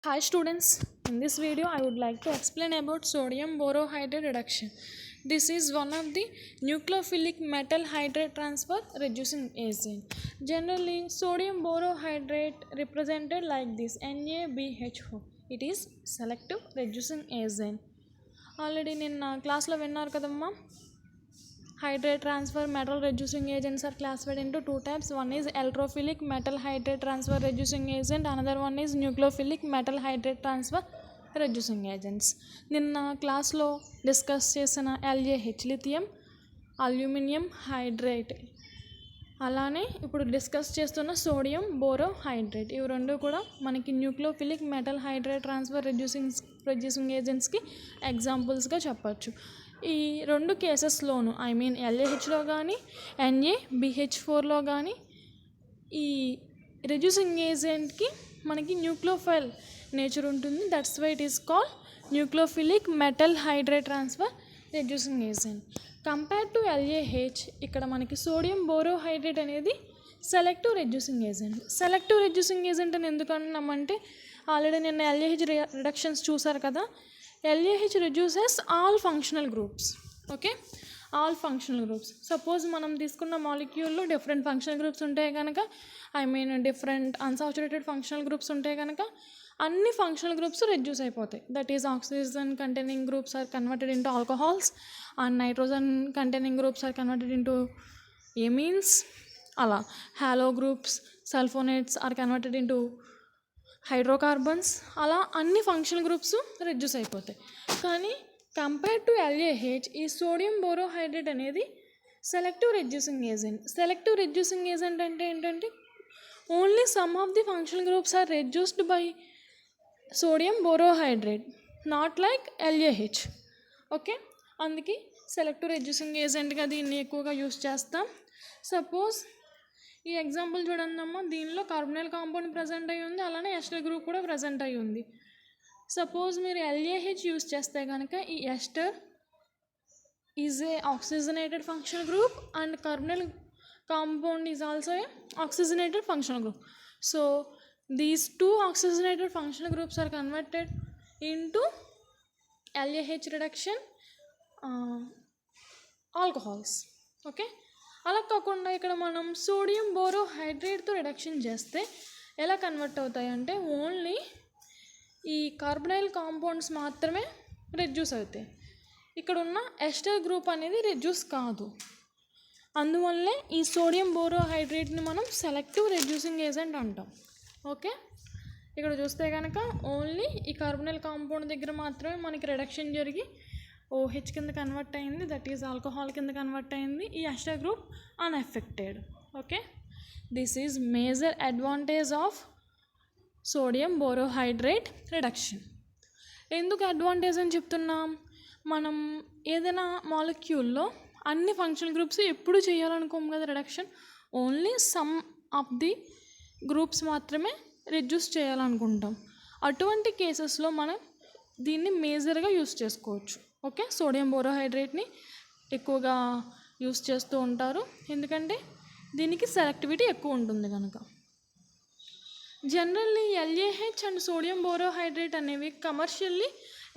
Hi students, in this video I would like to explain about sodium borohydride reduction. This is one of the nucleophilic metal hydrate transfer reducing agent. Generally, sodium borohydride represented like this NaBH4. It is selective reducing agent. Already in class lo vinnaru kadamma. Hydrate transfer metal reducing agents are classified into two types. One is electrophilic metal hydrate transfer reducing agent, another one is nucleophilic metal hydrate transfer reducing agents. నిన్న క్లాస్లో discuss చేసిన LaH lithium aluminium hydrate, అలానే ఇప్పుడు discuss చేస్తున్న sodium borohydride, ఇవి రెండు కూడా మనకి nucleophilic metal hydrate transfer reducing ఏజెంట్స్కి ఎగ్జాంపుల్స్గా చెప్పచ్చు. ఈ రెండు కేసెస్లోను LaHలో కానీ NaBH4లో కానీ ఈ రెడ్యూసింగ్ ఏజెంట్కి మనకి న్యూక్లియోఫైల్ నేచర్ ఉంటుంది. That's why it is called nucleophilic metal hydrate transfer reducing agent. Compared to LaH ఇక్కడ మనకి సోడియం బోరోహైడ్రేట్ అనేది selective reducing agent. Selective reducing agent అని ఎందుకు అన్నామంటే ఆల్రెడీ నిన్న LaH రిడక్షన్స్ చూసారు కదా. LaH reduces all functional groups. Okay, all functional groups. Suppose మనం తీసుకున్న మాలిక్యూల్లో డిఫరెంట్ ఫంక్షనల్ గ్రూప్స్ ఉంటాయి కనుక డిఫరెంట్ అన్సాచురేటెడ్ ఫంక్షనల్ గ్రూప్స్ ఉంటాయి కనుక అన్ని ఫంక్షనల్ గ్రూప్స్ రెడ్యూస్ అయిపోతాయి. That is oxygen containing groups are converted into alcohols and nitrogen containing groups are converted into amines. అలా halo groups, sulphonates are converted into hydrocarbons. అలా అన్ని functional groups reduce అయిపోతాయి. కానీ compared to LaH ఈ sodium borohydride అనేది selective reducing agent. Selective reducing agent అంటే ఏంటంటే only some of the functional groups are reduced by sodium borohydrate, not like LaH. Okay, అందుకే selective reducing ఏజెంట్గా దీన్ని ఎక్కువగా యూస్ చేస్తాం. సపోజ్ ఈ ఎగ్జాంపుల్ చూడండి అమ్మ, దీనిలో కార్బొనైల్ కాంపౌండ్ ప్రజెంట్ అయ్యి ఉంది, అలానే ఎస్టర్ గ్రూప్ కూడా ప్రజెంట్ అయ్యి ఉంది. సపోజ్ మీరు LaH యూస్ చేస్తే కనుక ఈ ester is a oxygenated functional group and carbonyl compound is also a oxygenated functional group. So these two oxygenated functional groups are converted into LaH reduction alcohols. Okay, అలా కాకుండా ఇక్కడ మనం sodium బోరోహైడ్రేట్తో reduction చేస్తే ఎలా కన్వర్ట్ అవుతాయి అంటే only ఈ కార్బొనైల్ కాంపౌండ్స్ మాత్రమే రెడ్యూస్ అవుతాయి. ఇక్కడ ఉన్న ఎస్టర్ గ్రూప్ అనేది రెడ్యూస్ కాదు. అందువల్లే ఈ సోడియం బోరోహైడ్రేట్ని మనం సెలెక్టివ్ రెడ్యూసింగ్ ఏజెంట్ అంటాం. ఓకే, ఇక్కడ చూస్తే కనుక ఓన్లీ ఈ కార్బొనైల్ కాంపౌండ్ దగ్గర మాత్రమే మనకి రిడక్షన్ జరిగి OH కింద కన్వర్ట్ అయింది, దట్ ఈజ్ ఆల్కహాల్ కింద కన్వర్ట్ అయింది. ఈ ester group unaffected. Okay, this is major advantage of sodium borohydrate reduction. ఎందుకు అడ్వాంటేజ్ అని చెప్తున్నాం? మనం ఏదైనా మాలిక్యూల్లో అన్ని ఫంక్షనల్ గ్రూప్స్ ఎప్పుడు చేయాలనుకోము కదా reduction, only some of the groups మాత్రమే రెడ్యూస్ చేయాలనుకుంటాం. అటువంటి కేసెస్లో మనం దీన్ని మేజర్గా యూస్ చేసుకోవచ్చు. ఓకే, సోడియం బోరోహైడ్రేట్ని ఎక్కువగా యూస్ చేస్తూ ఉంటారు ఎందుకంటే దీనికి సెలెక్టివిటీ ఎక్కువ ఉంటుంది కనుక. Generally LaH and sodium borohydrate అనేవి commercially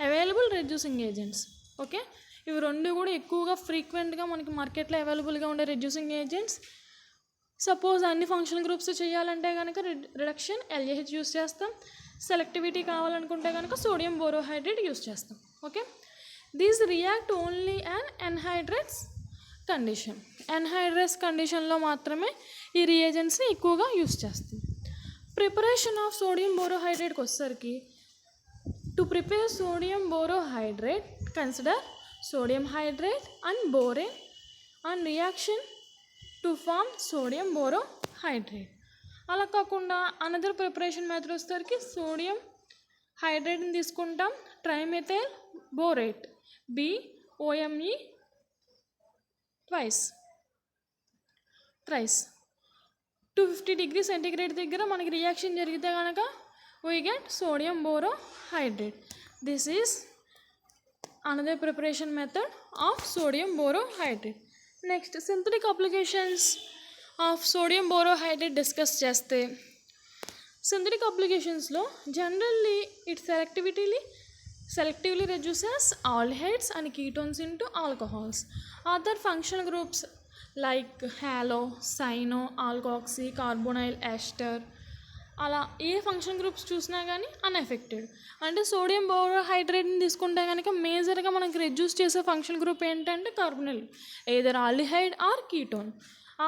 available reducing agents. Okay, ఇవి రెండు కూడా ఎక్కువగా ఫ్రీక్వెంట్గా మనకి మార్కెట్లో అవైలబుల్గా ఉండే రెడ్యూసింగ్ ఏజెంట్స్. సపోజ్ అన్ని ఫంక్షనల్ గ్రూప్స్ చేయాలంటే కనుక రిడక్షన్ LaH యూస్ చేస్తాం, సెలెక్టివిటీ కావాలనుకుంటే కనుక సోడియం బోరోహైడ్రేట్ యూస్ చేస్తాం. Okay, these react only and anhydrates condition. Anhydrates కండిషన్లో మాత్రమే ఈ రియేజెంట్స్ని ఎక్కువగా యూస్ చేస్తాం. ప్రిపరేషన్ ఆఫ్ సోడియం బోరోహైడ్రేట్కి వచ్చేసరికి to prepare sodium borohydrate consider sodium hydrate and borane and reaction to form sodium borohydrate. అలా కాకుండా అనదర్ ప్రిపరేషన్ మెథడ్ వచ్చేసరికి సోడియం హైడ్రేట్ని తీసుకుంటాం, trimethyl borate BOMe thrice 250 degree centigrade దగ్గర మనకి రియాక్షన్ జరిగితే కనుక we get sodium borohydrate. This is another preparation method of sodium borohydrate. Next synthetic applications of sodium borohydrate discuss చేస్తే సింథటిక్ అప్లికేషన్స్లో generally it selectively reduces aldehydes and ketones into alcohols. Other functional groups like halo, cyano, alkoxy, carbonyl ester అలా ఏ function groups చూసినా కానీ unaffected. అంటే sodium బోరోహైడ్రేట్ని తీసుకుంటే కనుక మేజర్గా మనకి రెడ్యూస్ చేసే ఫంక్షన్ గ్రూప్ ఏంటంటే carbonyl, either aldehyde or ketone.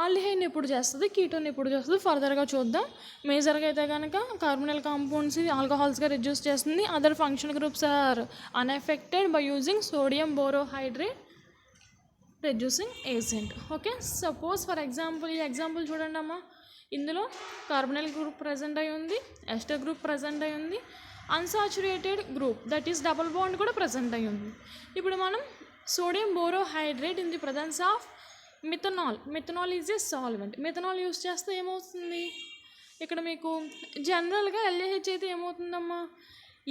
ఆల్డిహైడ్ని ఎప్పుడు చేస్తుంది, కీటోన్ ఎప్పుడు చేస్తుంది ఫర్దర్గా చూద్దాం. మేజర్గా అయితే కనుక కార్బొనైల్ కాంపౌండ్స్ ఆల్కహాల్స్గా రెడ్యూస్ చేస్తుంది. Other function groups are unaffected by using sodium borohydrate reducing agent. Okay, suppose for example ఈ ఎగ్జాంపుల్ చూడండి అమ్మా. ఇందులో కార్బొనైల్ గ్రూప్ ప్రజెంట్ అయి ఉంది, ఎస్టర్ గ్రూప్ ప్రజెంట్ అయి ఉంది, unsaturated group that is double bond కూడా ప్రజెంట్ అయి ఉంది. ఇప్పుడు మనం sodium borohydrate in the presence of methanol is a solvent. Methanol use చేస్తే ఏమవుతుంది, ఇక్కడ మీకు జనరల్గా ఎల్ఏహెచ్ అయితే ఏమవుతుందమ్మా,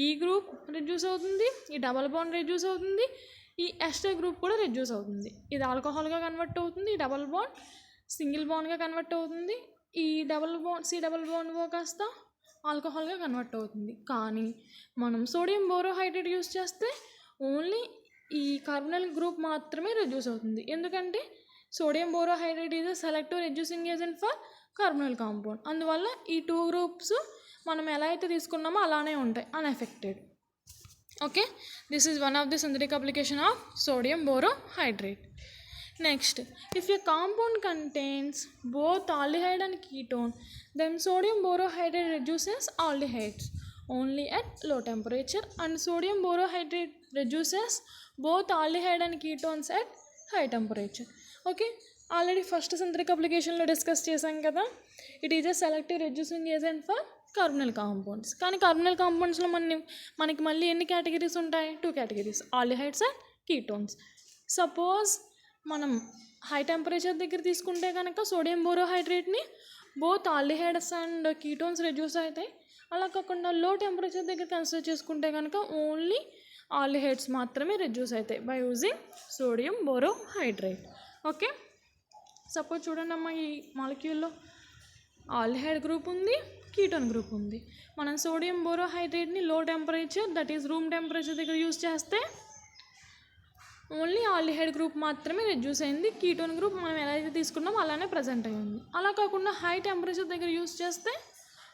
ఈ గ్రూప్ రెడ్యూస్ అవుతుంది, ఈ డబల్ బాండ్ రెడ్యూస్ అవుతుంది, ఈ ఎస్టర్ గ్రూప్ కూడా రెడ్యూస్ అవుతుంది. ఇది ఆల్కహాల్గా కన్వర్ట్ అవుతుంది, ఈ డబల్ బాండ్ సింగిల్ బాండ్గా కన్వర్ట్ అవుతుంది, ఈ డబల్ బాండ్ ఓ కాస్త ఆల్కహాల్గా కన్వర్ట్ అవుతుంది. కానీ మనం సోడియం బోరోహైడ్రేట్ యూస్ చేస్తే ఓన్లీ ఈ కార్బొనైల్ గ్రూప్ మాత్రమే రెడ్యూస్ అవుతుంది. ఎందుకంటే sodium borohydride is selective reducing agent for carbonyl compound. అందువల్ల ఈ టూ గ్రూప్స్ మనం ఎలా అయితే తీసుకున్నామో అలానే ఉంటాయి, unaffected. Okay, this is one of the synthetic application of sodium borohydride. Next, if a compound contains both aldehyde and ketone, then sodium borohydride reduces aldehydes only at low temperature and sodium borohydride reduces both aldehyde and ketones at high temperature. Okay, already first synthetic application lo discuss chesam kada, it is a selective reducing agent for carbonyl compounds. కానీ carbonyl compounds లో మనకి మళ్ళీ ఎన్ని categories ఉంటాయి, 2 categories, aldehydes and ketones. Suppose మనం high temperature దగ్గర తీసుకుంటే కనుక సోడియం బోరోహైడ్రేట్ని both aldehydes and ketones reduce అవుతాయి. అలా కాకుండా లో టెంపరేచర్ దగ్గర కన్సిడర్ చేసుకుంటే కనుక ఓన్లీ ఆల్డిహైడ్స్ మాత్రమే రెడ్యూస్ అవుతాయి by using sodium borohydrate. Okay, suppose చూడండి అమ్మ, ఈ మాలిక్యూల్లో ఆల్డిహైడ్ గ్రూప్ ఉంది, కీటోన్ గ్రూప్ ఉంది. మనం సోడియం బోరోహైడ్రేట్ని low temperature that is room temperature దగ్గర యూజ్ చేస్తే ఓన్లీ ఆల్డిహైడ్ గ్రూప్ మాత్రమే రెడ్యూస్ అయింది, కీటోన్ గ్రూప్ మనం ఎలా అయితే తీసుకున్నామో అలానే ప్రజెంట్ అయ్యింది. అలా కాకుండా హై టెంపరేచర్ దగ్గర యూజ్ చేస్తే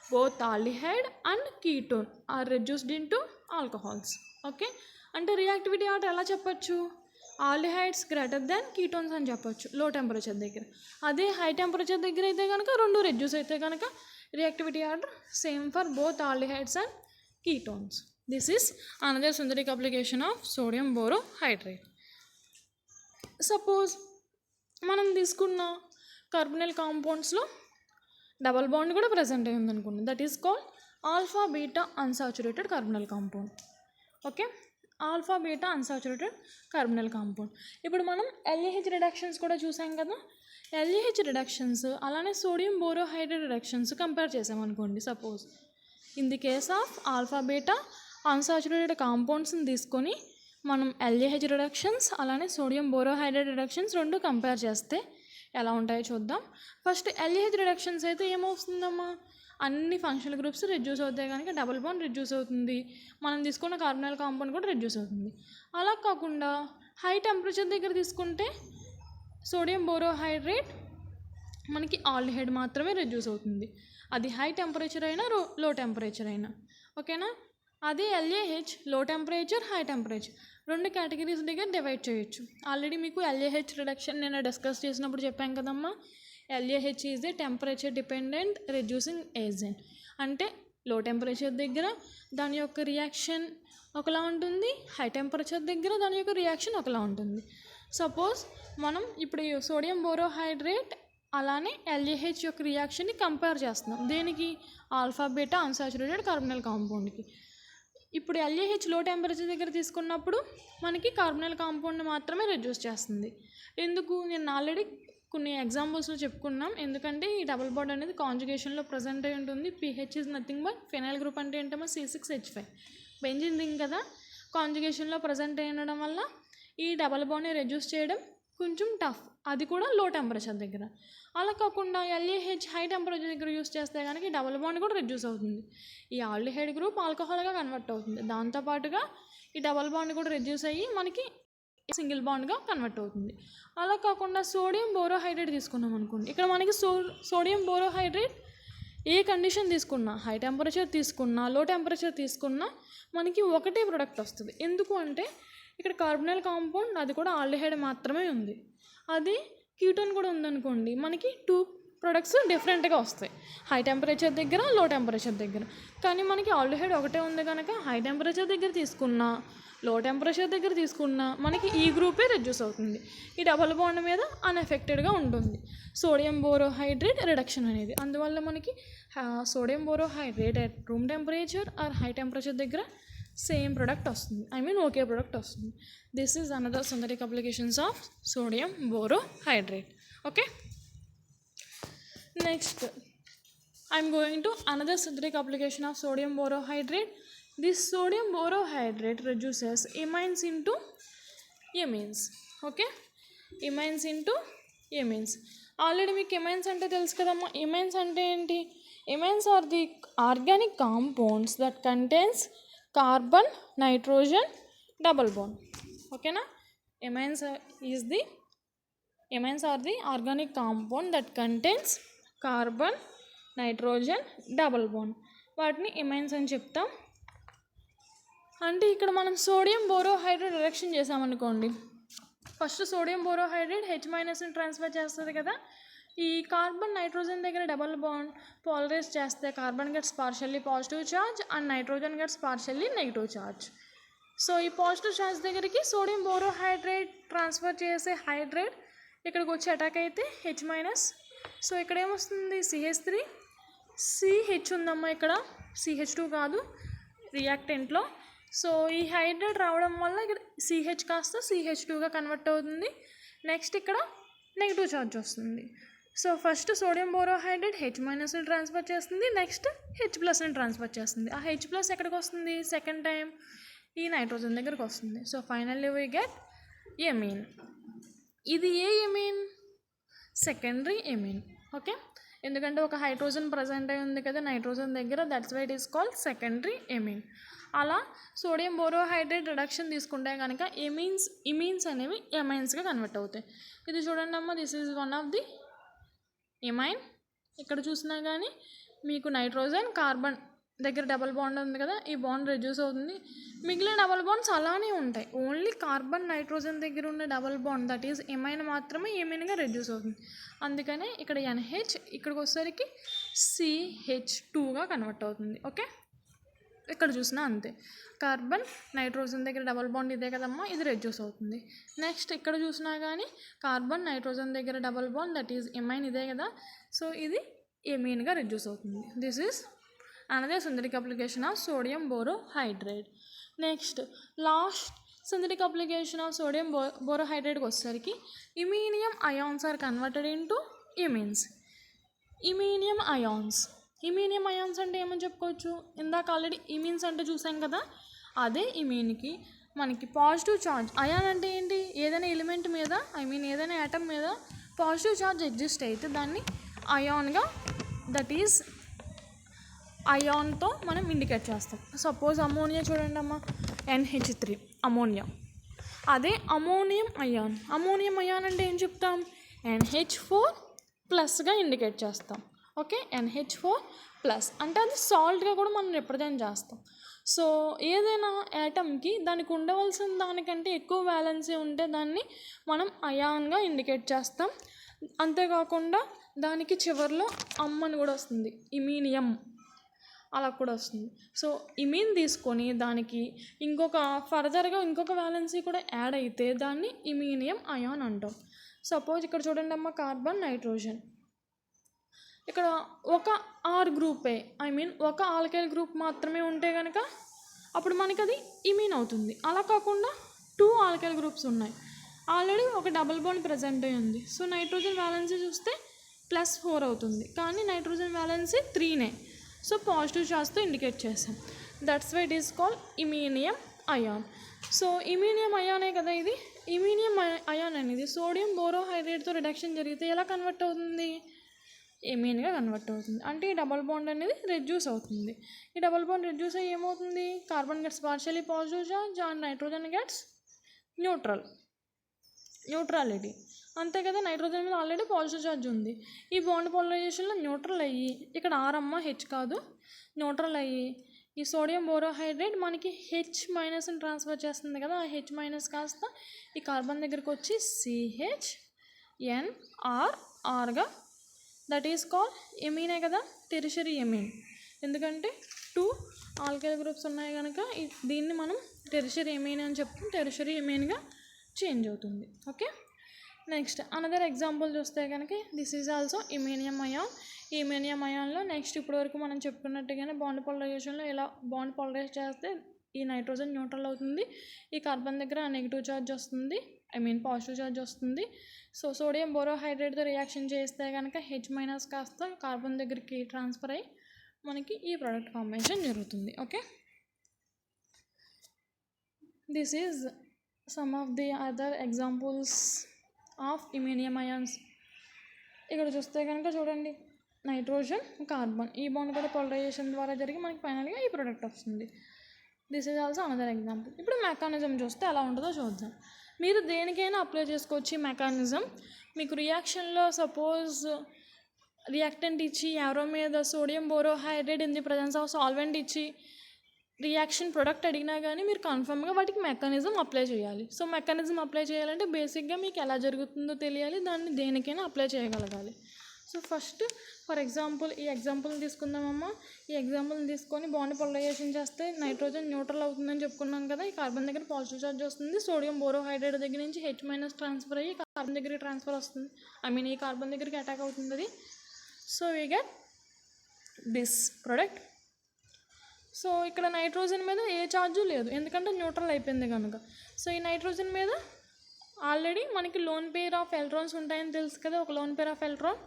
both aldehyde and ketone are reduced into alcohols. Okay, అంటే రియాక్టివిటీ ఆర్డర్ ఎలా చెప్పచ్చు, ఆల్డిహైడ్స్ గ్రేటర్ దెన్ కీటోన్స్ అని చెప్పచ్చు లో టెంపరేచర్ దగ్గర. అదే హై టెంపరేచర్ దగ్గర అయితే కనుక రెండు రెడ్యూస్ అయితే కనుక reactivity order same for both aldehydes and ketones. This is another synthetic application of sodium borohydrate. Suppose మనం తీసుకున్న కార్బొనైల్ కాంపౌండ్స్లో డబల్ బాండ్ కూడా ప్రజెంట్ అయ్యి ఉందనుకోండి, that is called alpha beta unsaturated carbonyl compound. Okay, alpha beta unsaturated carbonyl compound. ఇప్పుడు మనం LAH reductions కూడా చూసాం కదా, ఎల్ఏహెచ్ రిడక్షన్స్ అలానే సోడియం బోరోహైడ్రేట్ రిడక్షన్స్ కంపేర్ చేసామనుకోండి. Suppose in the case of alpha beta unsaturated కాంపౌండ్స్ని తీసుకొని మనం ఎల్ఏహెచ్ రిడక్షన్స్ అలానే సోడియం బోరోహైడ్రేట్ రిడక్షన్స్ రెండు కంపేర్ చేస్తే ఎలా ఉంటాయో చూద్దాం. ఫస్ట్ ఎల్ఏహెచ్ రిడక్షన్స్ అయితే ఏమవుతుందమ్మా, అన్ని ఫంక్షనల్ గ్రూప్స్ రెడ్యూస్ అవుతాయి కనుక డబుల్ బాండ్ రెడ్యూస్ అవుతుంది, మనం తీసుకున్న కార్బొనైల్ కాంపౌండ్ కూడా రెడ్యూస్ అవుతుంది. అలా కాకుండా హై టెంపరేచర్ దగ్గర తీసుకుంటే సోడియం బోరోహైడ్రేట్ మనకి ఆల్డిహైడ్ మాత్రమే రెడ్యూస్ అవుతుంది, అది హై టెంపరేచర్ అయినా లో టెంపరేచర్ అయినా. ఓకేనా, అదే ఎల్ఏహెచ్ లో టెంపరేచర్ హై టెంపరేచర్ రెండు కేటగిరీస్ దగ్గర డివైడ్ చేయొచ్చు. ఆల్రెడీ మీకు ఎల్ఏహెచ్ రిడక్షన్ నేను డిస్కస్ చేసినప్పుడు చెప్పాను కదమ్మా, LAH is a temperature dependent reducing agent. అంటే లో టెంపరేచర్ దగ్గర దాని యొక్క రియాక్షన్ ఒకలా ఉంటుంది, హై టెంపరేచర్ దగ్గర దాని యొక్క రియాక్షన్ ఒకలా ఉంటుంది. సపోజ్ మనం ఇప్పుడు సోడియం బోరోహైడ్రేట్ అలానే ఎల్ఏహెచ్ యొక్క రియాక్షన్ని కంపేర్ చేస్తున్నాం, దేనికి, ఆల్ఫా బీటా అన్సాచురేటెడ్ కార్బొనైల్ కాంపౌండ్కి. ఇప్పుడు ఎల్ఏహెచ్ లో టెంపరేచర్ దగ్గర తీసుకున్నప్పుడు మనకి కార్బొనైల్ కాంపౌండ్ని మాత్రమే రెడ్యూస్ చేస్తుంది. ఎందుకు, నేను ఆల్రెడీ కొన్ని ఎగ్జాంపుల్స్లో చెప్పుకున్నాం. ఎందుకంటే ఈ డబుల్ బాండ్ అనేది కాంజుగేషన్లో ప్రజెంట్ అయి ఉంటుంది. PH is nothing but phenyl group అంటే ఏంటమ్మా C6H5 బెంజిన్ రింగ్ కదా, కాంజుగేషన్లో ప్రజెంట్ అయి ఉండడం వల్ల ఈ డబుల్ బాండ్ని రెడ్యూస్ చేయడం కొంచెం టఫ్, అది కూడా లో టెంపరేచర్ దగ్గర. అలా కాకుండా LAH హై టెంపరేచర్ దగ్గర యూస్ చేస్తే కనుక ఈ డబుల్ బాండ్ కూడా రెడ్యూస్ అవుతుంది. ఈ ఆల్డిహైడ్ గ్రూప్ ఆల్కహాల్గా కన్వర్ట్ అవుతుంది. దాంతోపాటుగా ఈ డబుల్ బాండ్ కూడా రెడ్యూస్ అయ్యి మనకి సింగిల్ బాండ్గా కన్వర్ట్ అవుతుంది. అలా కాకుండా సోడియం బోరోహైడ్రేట్ తీసుకున్నాం అనుకోండి, ఇక్కడ మనకి సోడియం బోరోహైడ్రేట్ ఏ కండిషన్ తీసుకున్నా, హై టెంపరేచర్ తీసుకున్నా, లో టెంపరేచర్ తీసుకున్నా మనకి ఒకటే ప్రొడక్ట్ వస్తుంది. ఎందుకు అంటే ఇక్కడ కార్బనల్ కాంపౌండ్ అది కూడా ఆల్డిహైడ్ మాత్రమే ఉంది. అది కీటోన్ కూడా ఉందనుకోండి, మనకి 2 ప్రొడక్ట్స్ డిఫరెంట్గా వస్తాయి, హై టెంపరేచర్ దగ్గర, లో టెంపరేచర్ దగ్గర. కానీ మనకి ఆల్డిహైడ్ ఒకటే ఉంది కనుక హై టెంపరేచర్ దగ్గర తీసుకున్నా, లో టెంపరేచర్ దగ్గర తీసుకున్నా మనకి ఈ గ్రూపే రెడ్యూస్ అవుతుంది. ఈ డబల్ బాండ్ మీద అన్ఎఫెక్టెడ్గా ఉంటుంది సోడియం బోరోహైడ్రేట్ రిడక్షన్ అనేది. అందువల్ల మనకి sodium borohydrate at room temperature or high temperature దగ్గర సేమ్ ప్రొడక్ట్ వస్తుంది, ఒకే ప్రొడక్ట్ వస్తుంది. This is another synthetic applications of sodium borohydrate. Okay, next I'm going to another synthetic application of sodium borohydrate. This sodium borohydrate reduces amines into amines. Okay, amines into amines. Already మీకు amines అంటే తెలుసు కదమ్మా. Amines అంటే ఏంటి? Amines are the organic compounds that contains carbon nitrogen double bond. ఓకేనా, amines are the organic compound that contains carbon nitrogen double bond. వాటిని amines అని చెప్తాం. అంటే ఇక్కడ మనం సోడియం బోరోహైడ్రేట్ రిడక్షన్ చేసామనుకోండి, first sodium borohydrate H- transfer చేస్తుంది కదా. ఈ కార్బన్ నైట్రోజన్ దగ్గర డబల్ బాండ్ పాలరైజ్ చేస్తే carbon gets partially positive charge and nitrogen gets partially negative charge. So ఈ పాజిటివ్ ఛార్జ్ దగ్గరికి సోడియం బోరోహైడ్రేట్ ట్రాన్స్ఫర్ చేసే హైడ్రేట్ ఇక్కడికి వచ్చి అటాక్ అయితే H-. సో ఇక్కడ ఏమొస్తుంది? CH3, CH ఉందమ్మా, ఇక్కడ CH2 కాదు రియాక్టెంట్లో. సో ఈ హైడ్రేట్ రావడం వల్ల ఇక్కడ CH కాస్త CH2గా కన్వర్ట్ అవుతుంది. నెక్స్ట్ ఇక్కడ నెగిటివ్ ఛార్జ్ వస్తుంది. So first sodium borohydrate H- transfer చేస్తుంది, నెక్స్ట్ H+ని ట్రాన్స్ఫర్ చేస్తుంది. ఆ H+ ఎక్కడికి వస్తుంది? సెకండ్ టైం ఈ నైట్రోజన్ దగ్గరికి వస్తుంది. So finally we get amine. ఇది ఏ ఎమీన్? Secondary amine. ఓకే, ఎందుకంటే ఒక హైడ్రోజన్ ప్రజెంట్ అయి ఉంది కదా నైట్రోజన్ దగ్గర, that's why it is called secondary amine. అలా సోడియం బోరోహైడ్రేట్ రిడక్షన్ తీసుకుంటే కనుక ఇమీన్స్ అనేవి ఎమైన్స్గా కన్వర్ట్ అవుతాయి. ఇది చూడండి అమ్మ, this is one of the amine. ఇక్కడ చూసినా కానీ మీకు నైట్రోజన్ కార్బన్ దగ్గర డబల్ బాండ్ ఉంది కదా, ఈ బాండ్ రెడ్యూస్ అవుతుంది. మిగిలిన డబల్ బాండ్స్ అలానే ఉంటాయి, ఓన్లీ కార్బన్ నైట్రోజన్ దగ్గర ఉన్న double bond that is amine మాత్రమే ఎమైన్గా రెడ్యూస్ అవుతుంది. అందుకనే ఇక్కడ NH ఇక్కడికి వచ్చేసరికి CH2గా కన్వర్ట్ అవుతుంది. ఓకే, ఇక్కడ చూసినా అంతే, కార్బన్ నైట్రోజన్ దగ్గర డబల్ బాండ్ ఇదే కదమ్మా, ఇది రెడ్యూస్ అవుతుంది. నెక్స్ట్ ఇక్కడ చూసినా కానీ కార్బన్ నైట్రోజన్ దగ్గర double bond that is amine ఇదే కదా, సో ఇది ఎమీన్గా రెడ్యూస్ అవుతుంది. This is another synthetic application of sodium borohydrate. Next last synthetic application of sodium బోరోహైడ్రేట్కి వచ్చేసరికి iminium ions are converted into amines. Iminium ions అంటే ఏమని చెప్పుకోవచ్చు? ఇందాక ఆల్రెడీ ఇమీన్స్ అంటే చూసాం కదా, అదే ఇమీన్కి మనకి పాజిటివ్ ఛార్జ్. అయాన్ అంటే ఏంటి? ఏదైనా ఎలిమెంట్ మీద ఏదైనా యాటమ్ మీద పాజిటివ్ ఛార్జ్ ఎగ్జిస్ట్ అయితే దాన్ని అయాన్గా, దట్ ఈజ్ అయాన్తో మనం ఇండికేట్ చేస్తాం. సపోజ్ అమోనియా చూడండి అమ్మ, NH3 అమోనియా. అదే అమోనియం అయాన్ అంటే ఏం చెప్తాం? NH4+గా ఇండికేట్ చేస్తాం. ఓకే, NH4+ అంటే అది సాల్ట్గా కూడా మనం రిప్రజెంట్ చేస్తాం. సో ఏదైనా యాటమ్కి దానికి ఉండవలసిన దానికంటే ఎక్కువ వ్యాలెన్సీ ఉంటే దాన్ని మనం అయాన్గా ఇండికేట్ చేస్తాం. అంతేకాకుండా దానికి చివరిలో అని కూడా వస్తుంది, ఇమీనియం అలా కూడా వస్తుంది. సో ఇమీన్ తీసుకొని దానికి ఫర్దర్గా ఇంకొక వ్యాలెన్సీ కూడా యాడ్ అయితే దాన్ని ఇమీనియం అయాన్ అంటాం. సపోజ్ ఇక్కడ చూడండి అమ్మ, కార్బన్ నైట్రోజన్, ఇక్కడ ఒక ఆర్ గ్రూపే ఒక ఆల్కైల్ గ్రూప్ మాత్రమే ఉంటే కనుక అప్పుడు మనకి అది ఇమీన్ అవుతుంది. అలా కాకుండా 2 ఆల్కైల్ గ్రూప్స్ ఉన్నాయి, ఆల్రెడీ ఒక డబుల్ బాండ్ ప్రజెంట్ అయి ఉంది. సో నైట్రోజన్ వ్యాలెన్సీ చూస్తే +4 అవుతుంది, కానీ నైట్రోజన్ వ్యాలెన్సీ 3నే. సో పాజిటివ్ ఛార్జ్తో ఇండికేట్ చేసాం. That's why it is called iminium ion. So iminium అయానే కదా ఇది. ఇమీనియం అయాన్ అనేది సోడియం బోరోహైడ్రేట్తో రిడక్షన్ జరిగితే ఎలా కన్వర్ట్ అవుతుంది? ఎమీన్గా కన్వర్ట్ అవుతుంది. అంటే ఈ డబల్ బాండ్ అనేది రెడ్యూస్ అవుతుంది. ఈ డబల్ బాండ్ రెడ్యూస్ అయ్యి ఏమవుతుంది? Carbon gets partially positive charge and nitrogen gets neutrality. అంతే కదా, నైట్రోజన్ మీద ఆల్రెడీ పాజిటివ్ చార్జ్ ఉంది. ఈ బాండ్ పోలరైజేషన్లో న్యూట్రల్ అయ్యి, ఇక్కడ ఆరమ్మ హెచ్ కాదు, న్యూట్రల్ అయ్యి ఈ సోడియం బోరోహైడ్రేట్ మనకి హెచ్ మైనస్ని ట్రాన్స్ఫర్ చేస్తుంది కదా. ఆ హెచ్ మైనస్ కాస్త ఈ కార్బన్ దగ్గరికి వచ్చి CHNRRగా, దట్ ఈస్ కాల్ ఎమీనే కదా, టెరిషరీ ఎమీన్. ఎందుకంటే 2 ఆల్కైల్ గ్రూప్స్ ఉన్నాయి కనుక దీన్ని మనం టెరిషరీ ఎమీన్ అని చెప్తాం. టెరిషరీ ఎమీన్గా చేంజ్ అవుతుంది. ఓకే, నెక్స్ట్ అనదర్ ఎగ్జాంపుల్ చూస్తే కనుక దిస్ ఈజ్ ఆల్సో ఇమీనియం అయాన్. ఈ ఇమీనియం అయాన్లో నెక్స్ట్ ఇప్పటివరకు మనం చెప్పుకున్నట్టుగానే బాండ్ పోలరైజేషన్లో ఎలా బాండ్ పోలరైజ్ చేస్తే ఈ నైట్రోజన్ న్యూట్రల్ అవుతుంది, ఈ కార్బన్ దగ్గర నెగిటివ్ ఛార్జ్ వస్తుంది, పాజిటివ్ ఛార్జ్ వస్తుంది. సో సోడియం బోరోహైడ్రేట్తో రియాక్షన్ చేస్తే కనుక హెచ్ మైనస్ కాస్త కార్బన్ దగ్గరికి ట్రాన్స్ఫర్ అయ్యి మనకి ఈ ప్రోడక్ట్ ఫార్మేషన్ జరుగుతుంది. Okay, this is some of the other examples of iminium ions. ఇక్కడ చూస్తే కనుక చూడండి, నైట్రోజన్ కార్బన్ ఈ బాండ్ కూడా పోలరైజేషన్ ద్వారా జరిగి మనకి ఫైనల్గా ఈ ప్రోడక్ట్ వస్తుంది. This is also another example. ఇప్పుడు మెకానిజం చూస్తే ఎలా ఉంటుందో చూద్దాం. మీరు దేనికైనా అప్లై చేసుకోవచ్చు ఈ మెకానిజం. మీకు రియాక్షన్లో సపోజ్ రియాక్టెంట్ ఇచ్చి ఎవరో మీద sodium borohydrate in the presence of solvent ఇచ్చి రియాక్షన్ ప్రొడక్ట్ అడిగినా కానీ మీరు కన్ఫర్మ్గా వాటికి మెకానిజం అప్లై చేయాలి. సో మెకానిజం అప్లై చేయాలంటే బేసిక్గా మీకు ఎలా జరుగుతుందో తెలియాలి, దాన్ని దేనికైనా అప్లై చేయగలగాలి. సో ఫస్ట్ ఫర్ ఎగ్జాంపుల్ ఈ ఎగ్జాంపుల్ని తీసుకుందామమ్మా. ఈ ఎగ్జాంపుల్ని తీసుకొని బాండ్ పోలరైజేషన్ చేస్తే నైట్రోజన్ న్యూట్రల్ అవుతుందని చెప్పుకున్నాం కదా. ఈ కార్బన్ దగ్గర పాజిటివ్ చార్జ్ వస్తుంది, సోడియం బోరోహైడ్రేట్ దగ్గర నుంచి హెచ్ మైనస్ ట్రాన్స్ఫర్ అయ్యి కార్బన్ దగ్గరికి ట్రాన్స్ఫర్ వస్తుంది, ఈ కార్బన్ దగ్గరికి అటాక్ అవుతుంది అది. So we get this product. So ఇక్కడ నైట్రోజన్ మీద ఏ ఛార్జు లేదు, ఎందుకంటే న్యూట్రల్ అయిపోయింది కనుక. సో ఈ నైట్రోజన్ మీద ఆల్రెడీ మనకి లోన్ పెయిర్ ఆఫ్ ఎలక్ట్రాన్స్ ఉంటాయని తెలుసు కదా, ఒక లోన్ పెయిర్ ఆఫ్ ఎలక్ట్రాన్.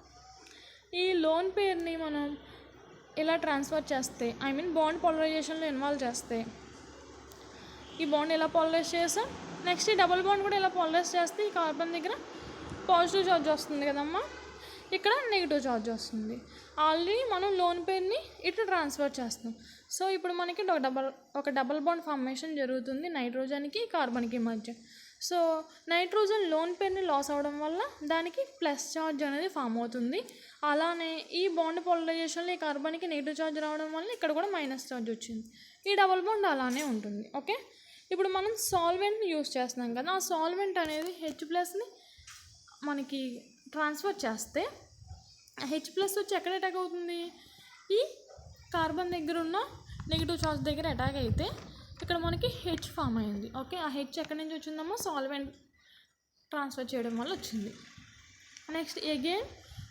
ఈ లోన్ పెయిర్ని మనం ఇలా ట్రాన్స్ఫర్ చేస్తే బాండ్ పోలరైజేషన్లో ఇన్వాల్వ్ చేస్తే ఈ బాండ్ ఇలా పోలరైజ్ చేస్తాం. నెక్స్ట్ ఈ డబుల్ బాండ్ కూడా ఇలా పోలరైజ్ చేస్తే ఈ కార్బన్ దగ్గర పాజిటివ్ ఛార్జ్ వస్తుంది కదమ్మా, ఇక్కడ నెగిటివ్ ఛార్జ్ వస్తుంది. ఆల్రెడీ మనం లోన్ పెయిర్ని ఇటు ట్రాన్స్ఫర్ చేస్తాం. సో ఇప్పుడు మనకి ఒక డబల్ బాండ్ ఫార్మేషన్ జరుగుతుంది నైట్రోజన్కి కార్బన్కి మధ్య. సో నైట్రోజన్ లోన్ పెయిర్ని లాస్ అవ్వడం వల్ల దానికి ప్లస్ ఛార్జ్ అనేది ఫామ్ అవుతుంది. అలానే ఈ బాండ్ పోలరైజేషన్లో ఈ కార్బన్కి నెగిటివ్ ఛార్జ్ రావడం వల్ల ఇక్కడ కూడా మైనస్ ఛార్జ్ వచ్చింది. ఈ డబల్ బాండ్ అలానే ఉంటుంది. ఓకే, ఇప్పుడు మనం సాల్వెంట్ని యూస్ చేస్తున్నాం కదా, ఆ సాల్వెంట్ అనేది హెచ్ ప్లస్ని మనకి ట్రాన్స్ఫర్ చేస్తే హెచ్ ప్లస్ వచ్చి ఎక్కడ అటాక్ అవుతుంది? ఈ కార్బన్ దగ్గర ఉన్న నెగిటివ్ ఛార్జ్ దగ్గర అటాక్ అయితే ఇక్కడ మనకి హెచ్ ఫామ్ అయింది. ఓకే, ఆ హెచ్ ఎక్కడి నుంచి వచ్చిందమ్మో సాల్వెంట్ ట్రాన్స్ఫర్ చేయడం వల్ల వచ్చింది. నెక్స్ట్ అగైన్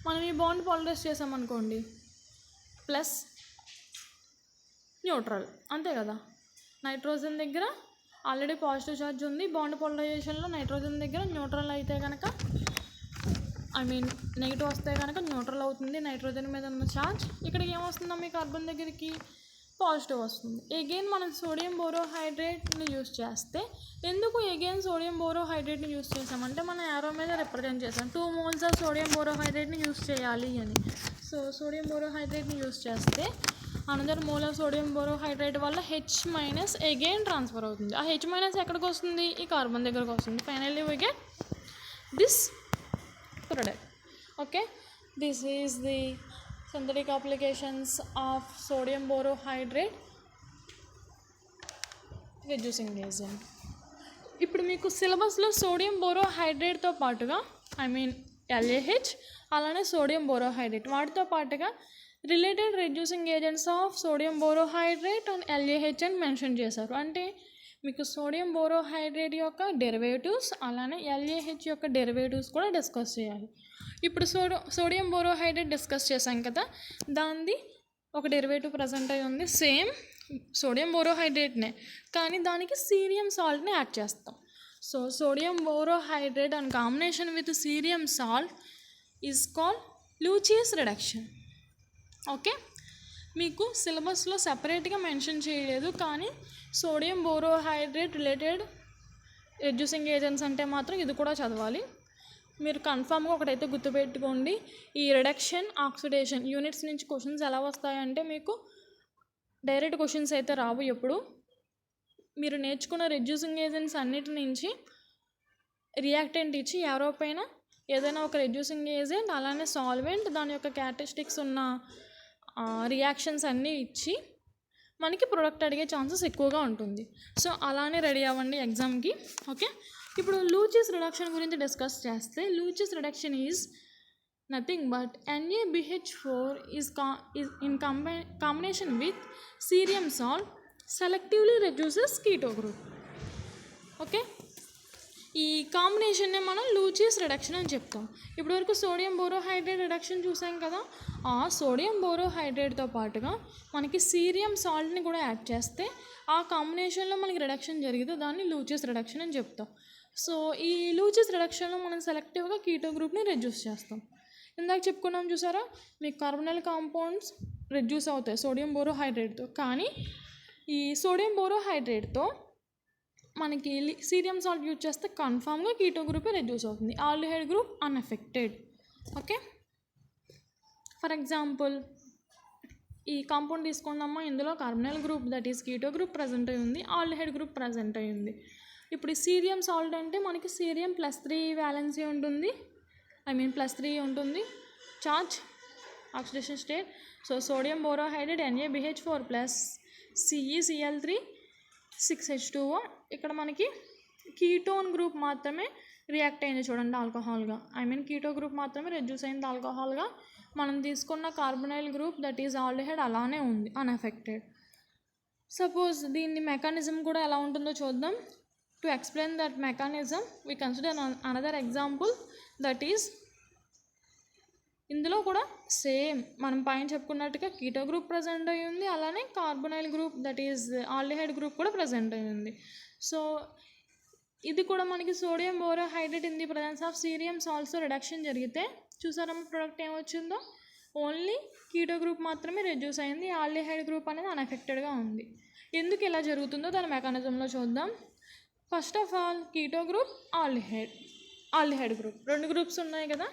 మనం ఈ బాండ్ పోలరైజ్ చేసామనుకోండి, ప్లస్ న్యూట్రల్, అంతే కదా. నైట్రోజన్ దగ్గర ఆల్రెడీ పాజిటివ్ ఛార్జ్ ఉంది, బాండ్ పోలరైజేషన్లో నైట్రోజన్ దగ్గర న్యూట్రల్ అయితే కనుక నెగిటివ్ వస్తే కనుక న్యూట్రల్ అవుతుంది నైట్రోజన్ మీద ఉన్న ఛార్జ్. ఇక్కడికి ఏమొస్తుందమ్మా, ఈ కార్బన్ దగ్గరికి పాజిటివ్ వస్తుంది. అగైన్ మనం సోడియం బోరోహైడ్రేట్ని యూస్ చేస్తే, ఎందుకు అగైన్ సోడియం బోరోహైడ్రేట్ని యూస్ చేసామంటే మన యారో మీద రిప్రజెంట్ చేసాం 2 moles ఆఫ్ సోడియం బోరోహైడ్రేట్ని యూస్ చేయాలి అని. సో సోడియం బోరోహైడ్రేట్ని యూస్ చేస్తే another mole of sodium borohydride వల్ల హెచ్ మైనస్ అగైన్ ట్రాన్స్ఫర్ అవుతుంది. ఆ హెచ్ మైనస్ ఎక్కడికి వస్తుంది? ఈ కార్బన్ దగ్గరకు వస్తుంది. Finally we get this product. Okay, this is the synthetic applications of sodium borohydrate reducing agent. ఇప్పుడు మీకు సిలబస్లో సోడియం బోరోహైడ్రేట్తో పాటుగా LaH అలానే సోడియం బోరోహైడ్రేట్ వాటితో పాటుగా related reducing agents of sodium borohydrate and LaH అని మెన్షన్ చేశారు. అంటే మీకు సోడియం బోరోహైడ్రేట్ యొక్క డెరివేటివ్స్ అలానే LaH యొక్క డెరివేటివ్స్ కూడా డిస్కస్ చేయాలి. ఇప్పుడు సోడియం బోరోహైడ్రేట్ డిస్కస్ చేశాం కదా, దానిది ఒక డెరివేటివ్ ప్రజెంట్ అయి ఉంది, సేమ్ సోడియం బోరోహైడ్రేట్నే, కానీ దానికి సీరియం సాల్ట్ని యాడ్ చేస్తాం. So sodium borohydrate and combination with cerium salt is called Luche's reduction. Okay, మీకు సిలబస్లో సెపరేట్గా మెన్షన్ చేయలేదు, కానీ sodium borohydrate related reducing agents అంటే మాత్రం ఇది కూడా చదవాలి. మీరు కన్ఫామ్గా ఒకటైతే గుర్తుపెట్టుకోండి, ఈ రిడక్షన్ ఆక్సిడేషన్ యూనిట్స్ నుంచి క్వశ్చన్స్ ఎలా వస్తాయంటే మీకు డైరెక్ట్ క్వశ్చన్స్ అయితే రావు. ఎప్పుడు మీరు నేర్చుకున్న రెడ్యూసింగ్ ఏజెంట్స్ అన్నిటి నుంచి రియాక్టెంట్ ఇచ్చి ఎవరోపైన ఏదైనా ఒక రెడ్యూసింగ్ ఏజెంట్ అలానే సాల్వెంట్ దాని యొక్క క్యారెక్టరిస్టిక్స్ ఉన్న రియాక్షన్స్ అన్నీ ఇచ్చి మనకి ప్రొడక్ట్ అడిగే ఛాన్సెస్ ఎక్కువగా ఉంటుంది. సో అలానే రెడీ అవ్వండి ఎగ్జామ్కి. ఓకే, ఇప్పుడు లూచిస్ రిడక్షన్ గురించి డిస్కస్ చేస్తే Luche's reduction is nothing but NaBH4 is in combination with cerium salt selectively reduces keto group. Okay, ఈ కాంబినేషన్నే మనం లూచిస్ రిడక్షన్ అని చెప్తాం. ఇప్పటివరకు సోడియం బోరోహైడ్రేట్ రిడక్షన్ చూసాం కదా, ఆ సోడియం బోరోహైడ్రేట్తో పాటుగా మనకి సీరియం సాల్ట్ని కూడా యాడ్ చేస్తే ఆ కాంబినేషన్లో మనకి రిడక్షన్ జరిగితే దాన్ని లూచిస్ రిడక్షన్ అని చెప్తాం. సో ఈ లూచిస్ రిడక్షన్లో మనం సెలెక్టివ్గా కీటో గ్రూప్ని రెడ్యూస్ చేస్తాం. ఇందాక చెప్పుకున్నాం చూసారా, మీకు కార్బనల్ కాంపౌండ్స్ రెడ్యూస్ అవుతాయి సోడియం బోరోహైడ్రేట్తో, కానీ ఈ సోడియం బోరోహైడ్రేట్తో మనకి సీరియం సాల్ట్ యూజ్ చేస్తే కన్ఫామ్గా కీటో గ్రూపే రెడ్యూస్ అవుతుంది, aldehyde group unaffected. Okay, for example ఈ కాంపౌండ్ తీసుకుందామా, ఇందులో carbonyl group that is keto group present అయి ఉంది, ఆల్డిహైడ్ గ్రూప్ ప్రజెంట్ అయి ఉంది. ఇప్పుడు ఈ సీరియం సాల్ట్ అంటే మనకి సీరియం +3 వ్యాలెన్సీ ఉంటుంది, +3 ఉంటుంది charge oxidation state. So sodium borohydride NaBH4 + CeCl3 6H2O. ఇక్కడ మనకి కీటోన్ గ్రూప్ మాత్రమే రియాక్ట్ అయింది చూడండి ఆల్కహాల్గా, కీటో గ్రూప్ మాత్రమే రెడ్యూస్ అయింది ఆల్కహాల్గా. మనం తీసుకున్న carbonyl group that is aldehyde అలానే ఉంది అన్ఎఫెక్టెడ్. సపోజ్ దీని మెకానిజం కూడా ఎలా ఉంటుందో చూద్దాం. To explain that mechanism we consider another example that is, ఇందులో కూడా సేమ్ మనం పైన చెప్పుకున్నట్టుగా కీటో గ్రూప్ ప్రజెంట్ అయ్యి ఉంది, అలానే carbonyl group that is aldehyde group కూడా ప్రజెంట్ అయ్యి ఉంది. సో ఇది కూడా మనకి sodium borohydrate in the presence of cerium సాల్ట్స్తో రిడక్షన్ జరిగితే చూసారమ్మ ప్రోడక్ట్ ఏమొచ్చిందో, ఓన్లీ కీటో గ్రూప్ మాత్రమే రెడ్యూస్ అయింది, ఆల్డిహైడ్ గ్రూప్ అనేది అన్ఎఫెక్టెడ్గా ఉంది. ఎందుకు ఇలా జరుగుతుందో దాని మెకానిజంలో చూద్దాం. First of all keto group aldehyde group 2 groups ఉన్నాయి కదా.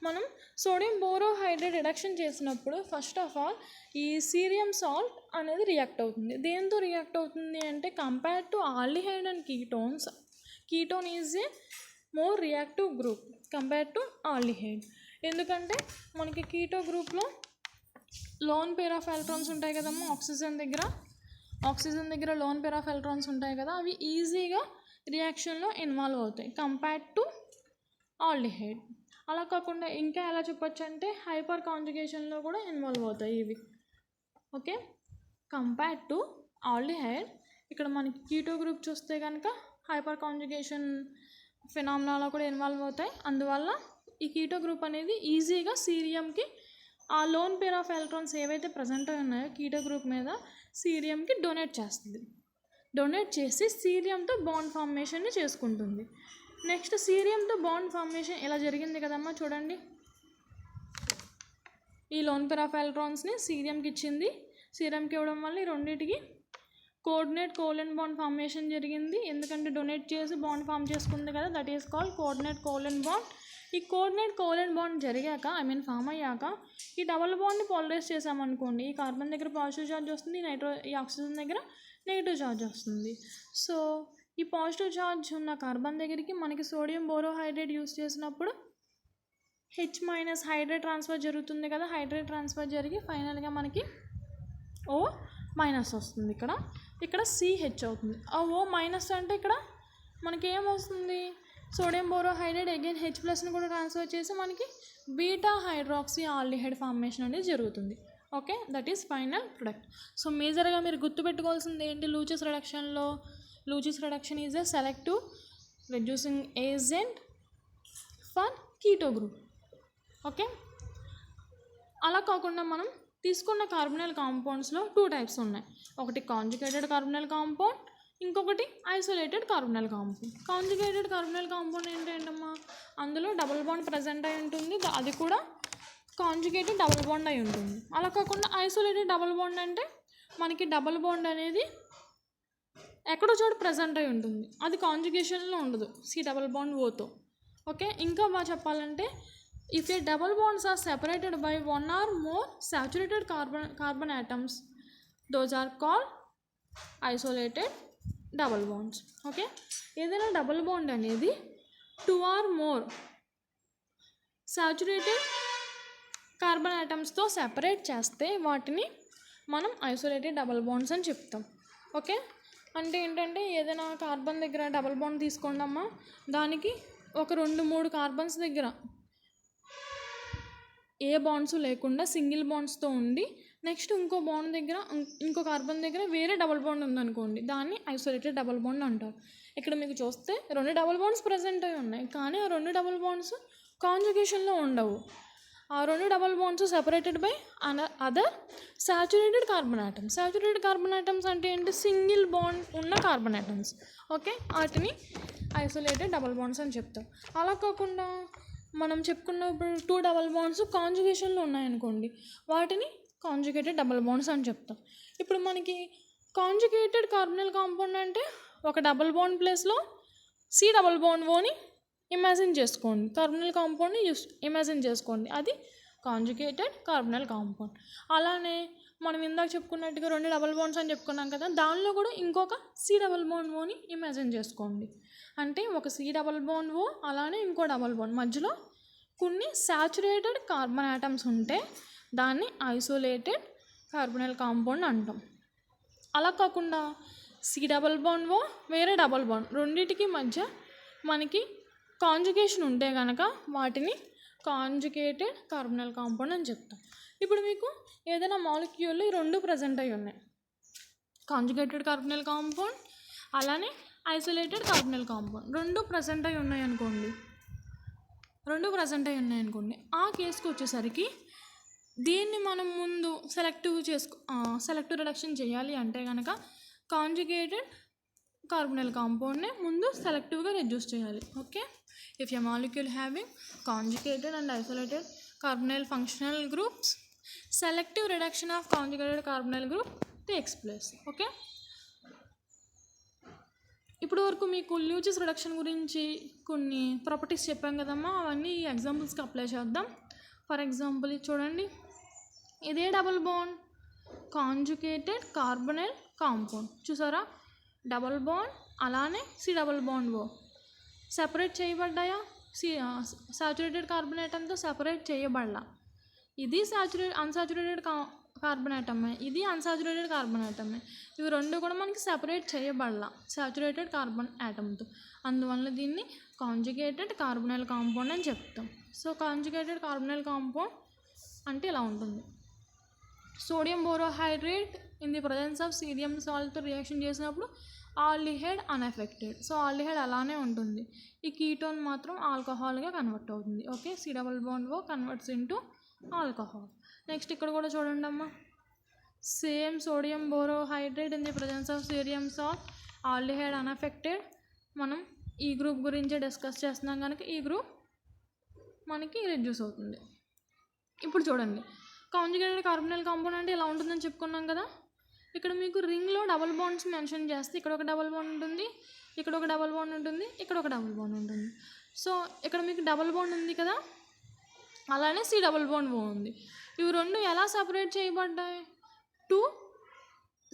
మనం సోడియం బోరోహైడ్రేట్ రిడక్షన్ చేసినప్పుడు ఫస్ట్ ఆఫ్ ఆల్ ఈ సీరియం సాల్ట్ అనేది రియాక్ట్ అవుతుంది. దేంతో రియాక్ట్ అవుతుంది అంటే compare to aldehyde and ketones, ketone is a more reactive group compare to aldehyde. ఎందుకంటే మనకి కీటో గ్రూప్లో లోన్ పేర్ ఆఫ్ ఎలక్ట్రాన్స్ ఉంటాయి కదమ్మా, ఆక్సిజన్ దగ్గర లోన్ పేర్ ఆఫ్ ఎలక్ట్రాన్స్ ఉంటాయి కదా, అవి ఈజీగా రియాక్షన్లో ఇన్వాల్వ్ అవుతాయి కంపేర్ టు ఆల్డిహైడ్. అలా కాకుండా ఇంకా ఎలా చెప్పొచ్చు అంటే హైపర్ కాంజుగేషన్లో కూడా ఇన్వాల్వ్ అవుతాయి ఇవి. ఓకే, కంపేర్ టు ఆల్డిహైడ్ ఇక్కడ మనకి కీటో గ్రూప్ చూస్తే కనుక హైపర్ కాంజుగేషన్ ఫినామినాలో కూడా ఇన్వాల్వ్ అవుతాయి. అందువల్ల ఈ కీటో గ్రూప్ అనేది ఈజీగా సీరియంకి ఆ లోన్ పేర్ ఆఫ్ ఎలక్ట్రాన్స్ ఏవైతే ప్రజెంట్ ఉన్నాయో కీటో గ్రూప్ మీద సీరియంకి డొనేట్ చేస్తుంది. డొనేట్ చేసి సీరియంతో బాండ్ ఫార్మేషన్ని చేసుకుంటుంది. నెక్స్ట్ సీరియంతో బాండ్ ఫార్మేషన్ ఎలా జరిగింది కదమ్మా చూడండి, ఈ లోన్ పేర్ ఆఫ్ ఎలక్ట్రాన్స్ని సీరియంకి ఇచ్చింది, సీరియంకి ఇవ్వడం వల్ల ఈ రెండింటికి కోఆర్డినేట్ కోవలెంట్ బాండ్ ఫార్మేషన్ జరిగింది. ఎందుకంటే డొనేట్ చేసి బాండ్ ఫామ్ చేసుకుంది కదా, that is called coordinate covalent bond. ఈ కోఆర్డినేట్ కోవలెంట్ బాండ్ జరిగాక ఫామ్ అయ్యాక ఈ డబల్ బాండ్ని పాలరైజ్ చేసామనుకోండి, ఈ కార్బన్ దగ్గర పాజిటివ్ ఛార్జ్ వస్తుంది, ఈ ఆక్సిజన్ దగ్గర నెగిటివ్ ఛార్జ్ వస్తుంది. సో ఈ పాజిటివ్ ఛార్జ్ ఉన్న కార్బన్ దగ్గరికి మనకి సోడియం బోరోహైడ్రేట్ యూస్ చేసినప్పుడు H- హైడ్రేట్ ట్రాన్స్ఫర్ జరుగుతుంది కదా, హైడ్రేట్ ట్రాన్స్ఫర్ జరిగి ఫైనల్గా మనకి O- వస్తుంది. ఇక్కడ CH అవుతుంది. ఆ O- అంటే ఇక్కడ మనకి ఏమొస్తుంది, సోడియం బోరోహైడ్రేట్ అగైన్ H+ని కూడా ట్రాన్స్ఫర్ చేసి మనకి బీటా హైడ్రాక్సీ ఆల్డిహైడ్ ఫార్మేషన్ అనేది జరుగుతుంది. Okay, that is final product. So మేజర్గా మీరు గుర్తుపెట్టుకోవాల్సింది ఏంటి, లూచిస్ రిడక్షన్లో Luche's reduction is a selective reducing agent for keto group. Okay, అలా కాకుండా మనం తీసుకున్న కార్బనల్ కాంపౌండ్స్లో 2 టైప్స్ ఉన్నాయి. ఒకటి కాంజుగేటెడ్ కార్బనల్ కాంపౌండ్, ఇంకొకటి isolated carbonyl compound. Conjugated carbonyl compound ఏంటంటమ్మా, అందులో డబుల్ బాండ్ ప్రజెంట్ అయి ఉంటుంది, అది కూడా కాంజుగేటెడ్ డబుల్ బాండ్ అయి ఉంటుంది. అలా కాకుండా ఐసోలేటెడ్ డబుల్ బాండ్ అంటే మనకి డబుల్ బాండ్ అనేది ఎక్కడో చోట ప్రజెంట్ అయి ఉంటుంది, అది కాంజుగేషన్లో ఉండదు సి డబల్ బాండ్ ఓతో. ఓకే, ఇంకా బాగా చెప్పాలంటే if a double bonds are separated by one or more saturated carbon atoms those are called isolated double bonds. Okay, ఏదైనా డబల్ బాండ్ అనేది 2 ఆర్ మోర్ సాచురేటెడ్ కార్బన్ ఆటమ్స్తో సెపరేట్ చేస్తే వాటిని మనం ఐసోలేటెడ్ డబల్ బాండ్స్ అని చెప్తాం. ఓకే, అంటే ఏంటంటే ఏదైనా కార్బన్ దగ్గర డబల్ బాండ్ తీసుకోండి అమ్మా, దానికి ఒక 2-3 కార్బన్స్ దగ్గర ఏ బాండ్స్ లేకుండా సింగిల్ బాండ్స్తో ఉండి నెక్స్ట్ ఇంకో బాండ్ దగ్గర ఇంకో కార్బన్ దగ్గర వేరే డబల్ బాండ్ ఉందనుకోండి, దాన్ని ఐసోలేటెడ్ డబల్ బాండ్ అంటారు. ఇక్కడ మీకు చూస్తే 2 డబల్ బాండ్స్ ప్రజెంట్ అయి ఉన్నాయి, కానీ ఆ 2 డబల్ బాండ్స్ కాంజుగేషన్లో ఉండవు. ఆ 2 double bonds separated by other saturated carbon atoms. Saturated carbon atoms అంటే ఏంటి? సింగిల్ బాండ్ ఉన్న కార్బన్ ఆటమ్స్. ఓకే, వాటిని ఐసోలేటెడ్ డబల్ బాండ్స్ అని చెప్తాం. అలా కాకుండా మనం చెప్పుకున్న ఇప్పుడు 2 డబల్ బాండ్స్ కాంజుగేషన్లో ఉన్నాయనుకోండి, వాటిని కాంజుగేటెడ్ డబల్ బాండ్స్ అని చెప్తాం. ఇప్పుడు మనకి కాంజుగేటెడ్ కార్బనల్ కాంపౌండ్ అంటే ఒక డబల్ బాండ్ ప్లేస్లో సి డబల్ బాండ్ ఓని ఇమాజిన్ చేసుకోండి, కార్బనల్ కాంపౌండ్ని ఇమాజిన్ చేసుకోండి, అది కాంజుగేటెడ్ కార్బనల్ కాంపౌండ్. అలానే మనం ఇందాక చెప్పుకున్నట్టుగా 2 డబల్ బాండ్స్ అని చెప్పుకున్నాం కదా, దానిలో కూడా ఇంకొక సి డబల్ బాండ్ ఓని ఇమాజిన్ చేసుకోండి. అంటే ఒక సి డబల్ బాండ్ ఓ అలానే ఇంకో డబల్ బాండ్ మధ్యలో కొన్ని సాచురేటెడ్ కార్బన్ ఆటమ్స్ ఉంటే దాన్ని ఐసోలేటెడ్ కార్బనల్ కాంపౌండ్ అంటాం. అలా కాకుండా సి డబల్ బాండ్ ఓ వేరే డబల్ బాండ్ రెండింటికి మధ్య మనకి కాంజుగేషన్ ఉంటే కనుక వాటిని కాంజుగేటెడ్ కార్బనల్ కాంపౌండ్ అని చెప్తాం. ఇప్పుడు మీకు ఏదైనా మాలిక్యూల్ ఈ 2 ప్రజెంట్ అయి ఉన్నాయి, కాంజుగేటెడ్ కార్బనల్ కాంపౌండ్ అలానే ఐసోలేటెడ్ కార్బనల్ కాంపౌండ్ 2 ప్రజెంట్ అయి ఉన్నాయి అనుకోండి, ఆ కేసుకు వచ్చేసరికి దీన్ని మనం ముందు సెలెక్టివ్ రిడక్షన్ చేయాలి అంటే కనుక కాంజుగేటెడ్ కార్బనల్ కాంపౌండ్ని ముందు సెలెక్టివ్గా రెడ్యూస్ చేయాలి. Okay, if a molecule having conjugated and isolated carbonyl functional groups, selective reduction of conjugated carbonyl group takes place. Okay, ఇప్పుడు వరకు మీకు ల్యూజిస్ రిడక్షన్ గురించి కొన్ని ప్రాపర్టీస్ చెప్పాం కదమ్మా, అవన్నీ ఈ ఎగ్జాంపుల్స్కి అప్లై చేద్దాం. ఫర్ ఎగ్జాంపుల్ చూడండి, ఇదే double bond conjugated carbonyl compound చూసారా, డబుల్ బాండ్ అలానే C double bond O separate చేయబడ్డాయా, సాచురేటెడ్ కార్బన్ ఆటంతో సెపరేట్ చేయబడలా. ఇది అన్సాచురేటెడ్ కార్బన్ ఆటమే, ఇది అన్సాచురేటెడ్ కార్బన్ ఆటమే, ఇవి 2 కూడా మనకి సెపరేట్ చేయబడలా సాచురేటెడ్ కార్బన్ ఆటంతో, అందువల్ల దీన్ని కాంజుగేటెడ్ కార్బనల్ కాంపౌండ్ అని చెప్తాం. సో కాంజుగేటెడ్ కార్బనల్ కాంపౌండ్ అంటే ఇలా ఉంటుంది. Sodium borohydrate in the presence of cerium సాల్ట్తో రియాక్షన్ చేసినప్పుడు ఆల్డిహైడ్ అన్ఎఫెక్టెడ్. సో ఆల్డిహైడ్ అలానే ఉంటుంది, ఈ కీటోన్ మాత్రం ఆల్కహాల్గా కన్వర్ట్ అవుతుంది. Okay, C double bond O converts into alcohol. Next ఇక్కడ కూడా చూడండి అమ్మా, same sodium borohydrate in the presence of cerium salt aldehyde unaffected. మనం ఈ గ్రూప్ గురించే డిస్కస్ చేస్తున్నాం కనుక ఈ గ్రూప్ మనకి రెడ్యూస్ అవుతుంది. ఇప్పుడు చూడండి, కాంజుగేటెడ్ కార్బనల్ కాంపౌండ్ అంటే ఇలా ఉంటుందని చెప్పుకున్నాం కదా, ఇక్కడ మీకు రింగ్లో డబుల్ బాండ్స్ మెన్షన్ చేస్తే ఇక్కడ ఒక డబుల్ బాండ్ ఉంటుంది, ఇక్కడ ఒక డబుల్ బాండ్ ఉంటుంది, ఇక్కడ ఒక డబుల్ బాండ్ ఉంటుంది. సో ఇక్కడ మీకు డబుల్ బాండ్ ఉంది కదా, అలానే సి డబుల్ బాండ్ ఓ ఉంది. ఇవి 2 ఎలా సపరేట్ చేయబడ్డాయి? 2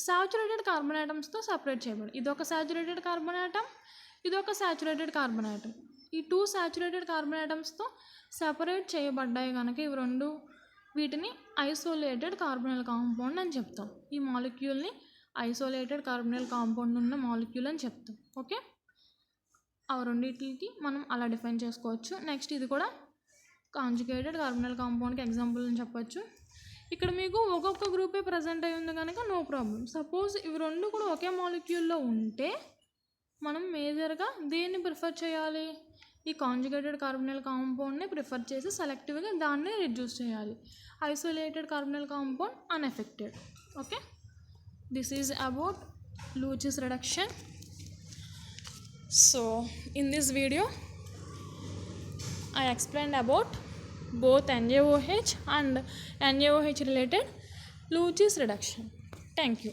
సాచురేటెడ్ కార్బన్ ఆటమ్స్తో సపరేట్ చేయబడ్డాయి. ఇదొక సాచురేటెడ్ కార్బన్ ఆటమ్, ఇదొక సాచురేటెడ్ కార్బన్ ఆటమ్. ఈ 2 సాచురేటెడ్ కార్బన్ ఆటమ్స్తో సెపరేట్ చేయబడ్డాయి కనుక ఇవి 2 వీటిని ఐసోలేటెడ్ కార్బనల్ కాంపౌండ్ అని చెప్తాం. ఈ మాలిక్యూల్ని ఐసోలేటెడ్ కార్బనల్ కాంపౌండ్ ఉన్న మాలిక్యూల్ అని చెప్తాం. ఓకే, ఆ రెండింటికి మనం అలా డిఫైన్ చేసుకోవచ్చు. నెక్స్ట్ ఇది కూడా కాంజుగేటెడ్ కార్బనల్ కాంపౌండ్కి ఎగ్జాంపుల్ అని చెప్పచ్చు. ఇక్కడ మీకు ఒక్కొక్క గ్రూపే ప్రజెంట్ అయి ఉంది కనుక నో ప్రాబ్లం. సపోజ్ ఇవి 2 కూడా ఒకే మాలిక్యూల్లో ఉంటే మనం మేజర్గా దేన్ని ప్రిఫర్ చేయాలి? ఈ కాంజుగేటెడ్ కార్బనల్ కాంపౌండ్ని ప్రిఫర్ చేసి సెలెక్టివ్గా దాన్ని రెడ్యూస్ చేయాలి. Isolated carbonyl compound unaffected. Okay, this is about Lewis reduction. So in this video I explained about both NaOH and NaOH related Lewis reduction. Thank you.